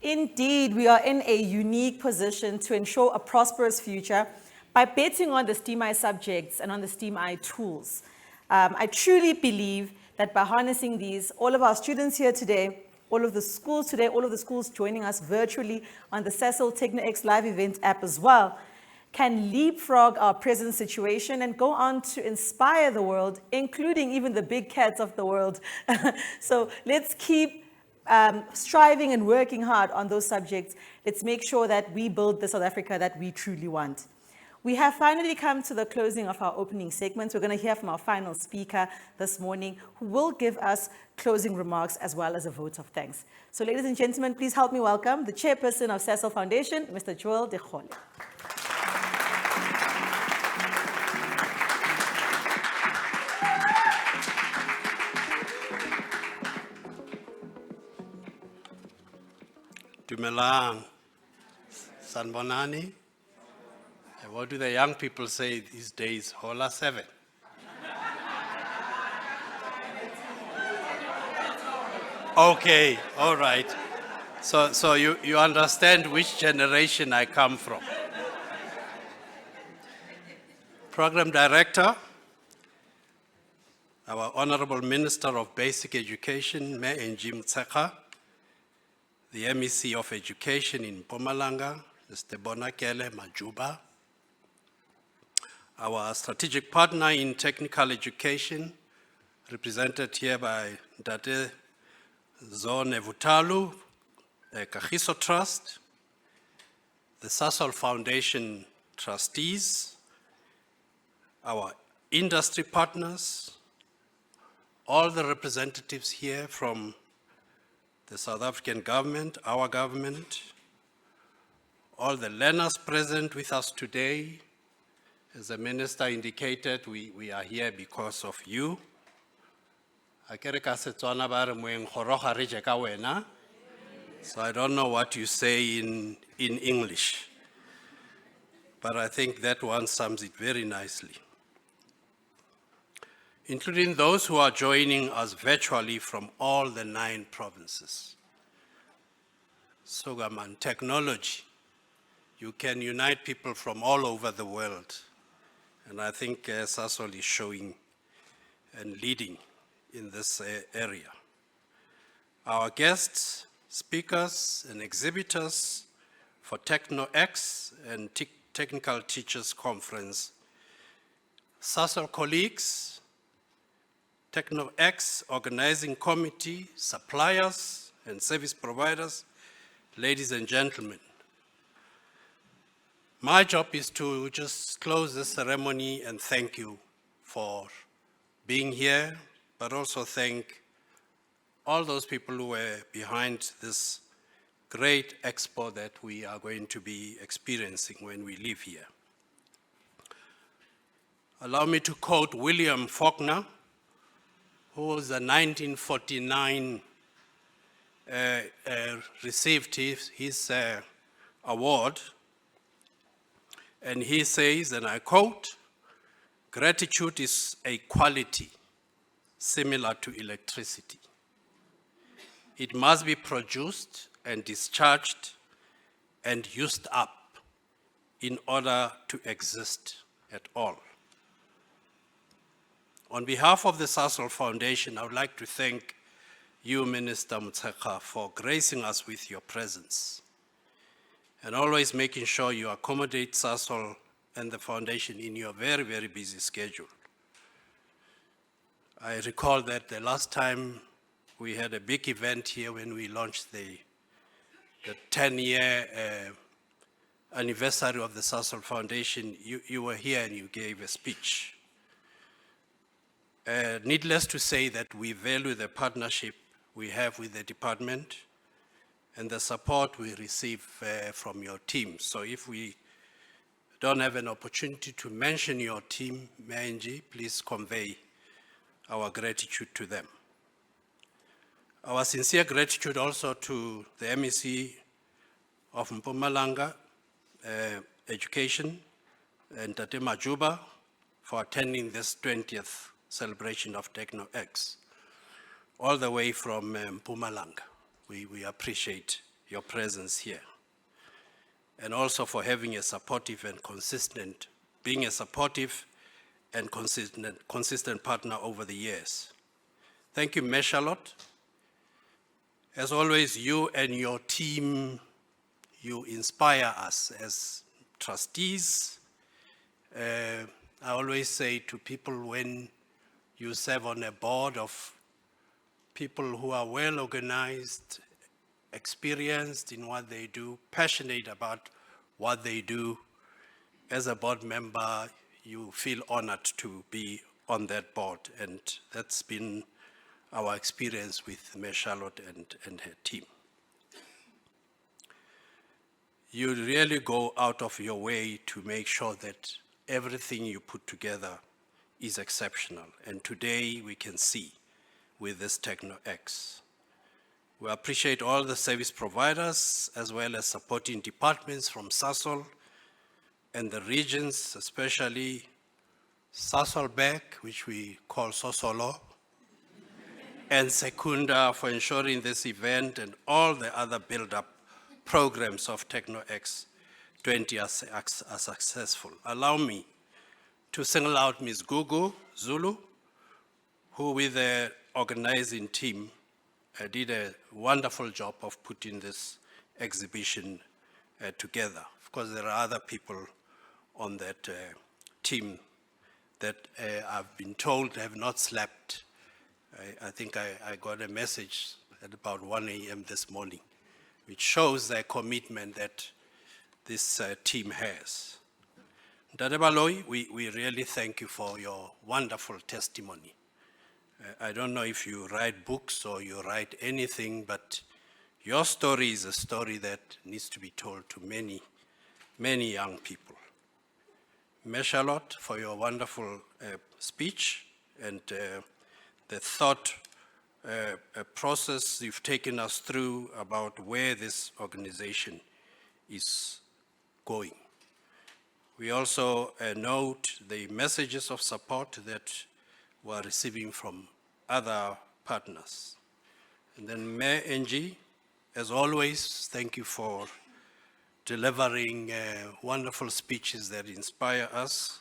Indeed, we are in a unique position to ensure a prosperous future by betting on the STEAMI subjects and on the STEAMI tools. I truly believe that by harnessing these, all of our students here today, all of the schools today, all of the schools joining us virtually on the Sasol Techno X live event app as well, can leapfrog our present situation and go on to inspire the world, including even the big cats of the world. So let's keep striving and working hard on those subjects. Let's make sure that we build the South Africa that we truly want. We have finally come to the closing of our opening segments. We're going to hear from our final speaker this morning, who will give us closing remarks as well as a vote of thanks. So ladies and gentlemen, please help me welcome the chairperson of Sasol Foundation, Mr. Dikgole. Dumelang, Sanbonani. What do the young people say these days? Hola 7. Okay, all right. So you understand which generation I come from. Program Director, our Honorable Minister of Basic Education, Me Njim Tseka, the MEC of Education in Mpumalanga, Mr. Bonakele Majuba, our strategic partner in technical education, represented here by Date Zone Vutalu, Kagiso Trust, the Sasol Foundation trustees, our industry partners, all the representatives here from the South African government, our government, all the learners present with us today. As the minister indicated, we are here because of you. So I don't know what you say in English, but I think that one sums it very nicely. Including those who are joining us virtually from all the 9 provinces. Sugarman, technology, you can unite people from all over the world. And I think Sasol is showing and leading in this area. Our guests, speakers, and exhibitors for Techno X and Technical Teachers Conference, Sasol colleagues, Techno X organizing committee, suppliers, and service providers, ladies and gentlemen. My job is to just close this ceremony and thank you for being here, but also thank all those people who were behind this great expo that we are going to be experiencing when we leave here. Allow me to quote William Faulkner, who was a 1949 received his award. And he says, and I quote, "Gratitude is a quality similar to electricity. It must be produced and discharged and used up in order to exist at all." On behalf of the Sasol Foundation, I would like to thank you, Minister Mtseka, for gracing us with your presence and always making sure you accommodate Sasol and the Foundation in your very, very busy schedule. I recall that the last time we had a big event here when we launched the 10-year anniversary of the Sasol Foundation, you were here and you gave a speech. Needless to say that we value the partnership we have with the department and the support we receive from your team. So if we don't have an opportunity to mention your team, Manji, please convey our gratitude to them. Our sincere gratitude also to the MEC of Mpumalanga Education and Tate Majuba for attending this 20th celebration of Techno X, all the way from Mpumalanga. We appreciate your presence here, and also for having a supportive and consistent, being a supportive and consistent partner over the years. Thank you, Meshalot. As always, you and your team, you inspire us as trustees. I always say to people, when you serve on a board of people who are well organized, experienced in what they do, passionate about what they do, as a board member, you feel honored to be on that board. And that's been our experience with Mayor Charlotte and her team. You really go out of your way to make sure that everything you put together is exceptional. And today we can see with this Techno X. We appreciate all the service providers as well as supporting departments from Sasol and the regions, especially Sasol Back, which we call Sosolo, and Secunda for ensuring this event and all the other build-up programs of Techno X 20 are successful. Allow me to single out Ms. Gugu Zulu, who with the organizing team did a wonderful job of putting this exhibition together. Of course, there are other people on that team that I've been told have not slept. I think I got a message at about 1 a.m. this morning, which shows the commitment that this team has. Dade Baloyi, we really thank you for your wonderful testimony. I don't know if you write books or you write anything, but your story is a story that needs to be told to many, many young people. Meshalot, for your wonderful speech and the thought process you've taken us through about where this organization is going. We also note the messages of support that we're receiving from other partners. And then Mayor Angie, as always, thank you for delivering wonderful speeches that inspire us,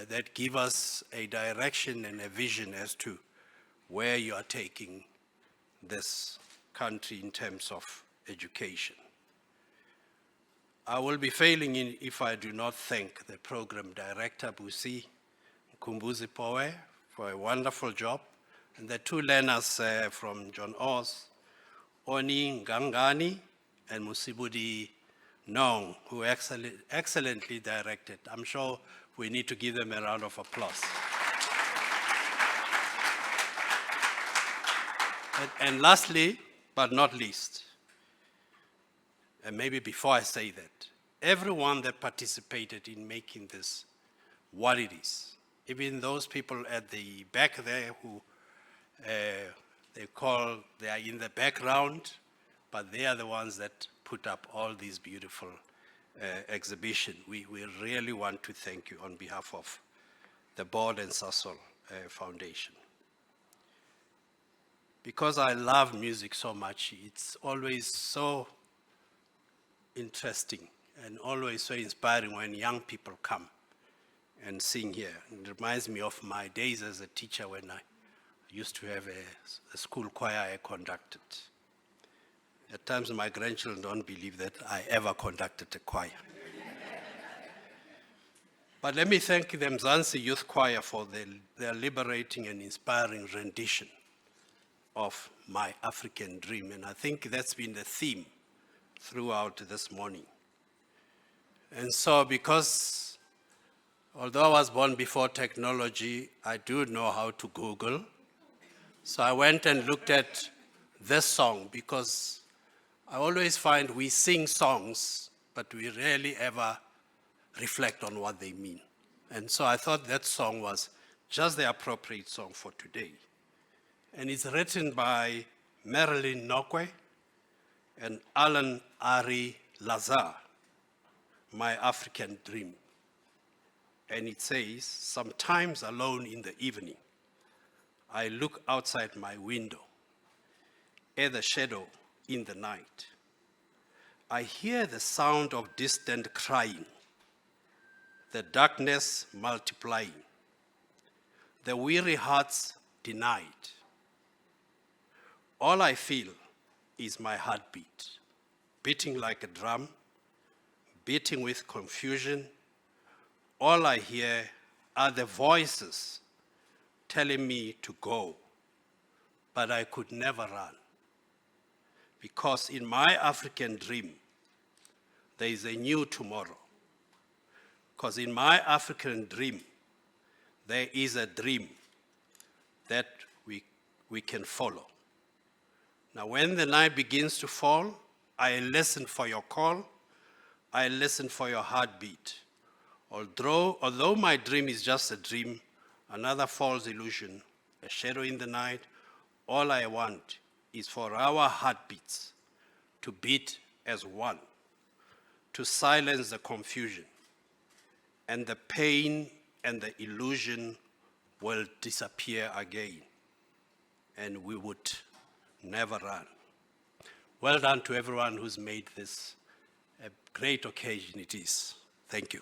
that give us a direction and a vision as to where you are taking this country in terms of education. I will be failing if I do not thank the program director, Busi Kumbuzi Powe, for a wonderful job, and the two learners from John Oz, Oni Ngangani and Musibudi Nong, who excellently directed. I'm sure we need to give them a round of applause. And lastly, but not least, and maybe before I say that, everyone that participated in making this what it is, even those people at the back there who they are in the background, but they are the ones that put up all these beautiful exhibition. We really want to thank you on behalf of the board and Sasol Foundation. Because I love music so much, it's always so interesting and always so inspiring when young people come and sing here. It reminds me of my days as a teacher when I used to have a school choir I conducted. At times my grandchildren don't believe that I ever conducted a choir. But let me thank the Mzansi Youth Choir for their liberating and inspiring rendition of My African Dream. And I think that's been the theme throughout this morning. And so because, although I was born before technology, I do know how to Google. So I went and looked at this song because I always find we sing songs, but we rarely ever reflect on what they mean. And so I thought that song was just the appropriate song for today. And it's written by Marilyn Nokwe and Alan Ari Lazar, My African Dream. And it says, sometimes alone in the evening, I look outside my window at the shadow in the night. I hear the sound of distant crying, the darkness multiplying, the weary hearts denied. All I feel is my heartbeat, beating like a drum, beating with confusion. All I hear are the voices telling me to go, but I could never run. Because in my African dream, there is a new tomorrow. Because in my African dream, there is a dream that we can follow. Now, when the night begins to fall, I listen for your call. I listen for your heartbeat. Although my dream is just a dream, another false illusion, a shadow in the night, all I want is for our heartbeats to beat as one, to silence the confusion, and the pain and the illusion will disappear again, and we would never run. Well done to everyone who's made this a great occasion it is. Thank you.